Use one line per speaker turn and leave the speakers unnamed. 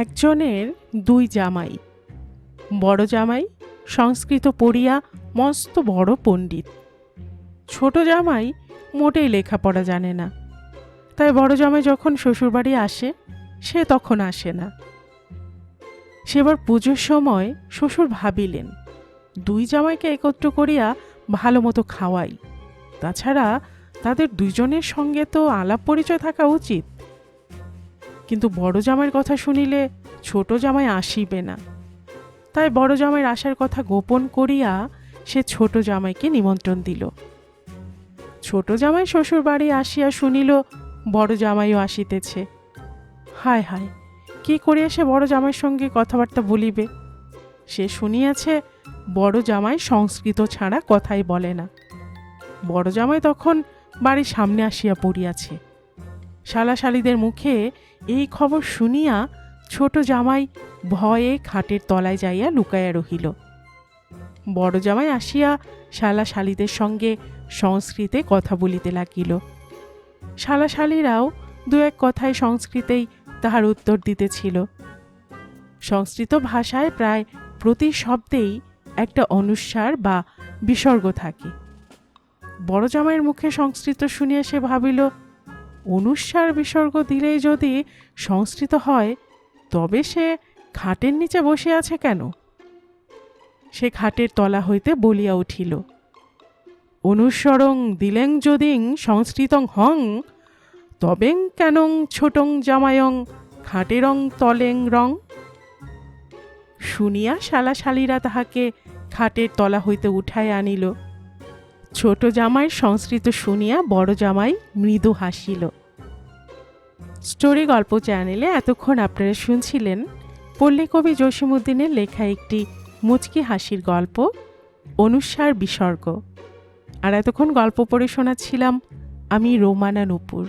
একজনের দুই জামাই। বড় জামাই সংস্কৃত পড়িয়া মস্ত বড় পণ্ডিত। ছোট জামাই মোটেই লেখাপড়া জানে না। তাই বড় জামাই যখন শ্বশুরবাড়ি আসে সে তখন আসে না। সেবার পুজোর সময় শ্বশুর ভাবিলেন দুই জামাইকে একত্র করিয়া ভালো মতো খাওয়াই, তাছাড়া তাদের দুইজনের সঙ্গে তো আলাপ পরিচয় থাকা উচিত। কিন্তু বড় জামাইয়ের কথা শুনিলে ছোট জামাই আসিবে না। তাই বড় জামাইয়ের আসার কথা গোপন করিয়া সে ছোট জামাইকে নিমন্ত্রণ দিল। ছোট জামাই শ্বশুর বাড়ি আসিয়া শুনিল বড় জামাইও আসিতেছে। হায় হায়, কি করিয়া সে বড় জামাইয়ের সঙ্গে কথাবার্তা বলিবে? সে শুনিয়াছে বড় জামাই সংস্কৃত ছাড়া কথাই বলে না। বড় জামাই তখন বাড়ির সামনে আসিয়া পড়িয়াছে। শালাশালিদের মুখে এই খবর শুনিয়া ছোট জামাই ভয়ে খাটের তলায় যাইয়া লুকাইয়া রহিল। বড় জামাই আসিয়া শালাশালিদের সঙ্গে সংস্কৃতে কথা বলিতে লাগিল। শালাশালিরাও দু এক কথায় সংস্কৃতেই তাহার উত্তর দিতেছিল। সংস্কৃত ভাষায় প্রায় প্রতি শব্দেই একটা অনুস্বার বা বিসর্গ থাকে। বড় জামাইয়ের মুখে সংস্কৃত শুনিয়া সে ভাবিল, অনুস্বার বিসর্গ দিলেই যদি সংস্কৃত হয় তবে সে খাটের নিচে বসে আছে কেন? সে খাটের তলা হইতে বলিয়া উঠিল, অনুস্বরং দিলেং যদিং সংস্কৃতং হং তবেং কেনং ছোটং জামায়ং খাটেরং তলেং রং। শুনিয়া শালাশালিরা তাহাকে খাটের তলা হইতে উঠায় আনিল। ছোট জামাইয়ের সংস্কৃত শুনিয়া বড় জামাই মৃদু হাসিল। স্টোরি গল্প চ্যানেলে এতক্ষণ আপনারা শুনছিলেন পল্লী কবি জসীমউদ্দিনের লেখা একটি মুচকি হাসির গল্প অনুস্বার বিসর্গ। আর এতক্ষণ গল্প পড়ে শোনাচ্ছিলাম আমি রোমানা নূপুর।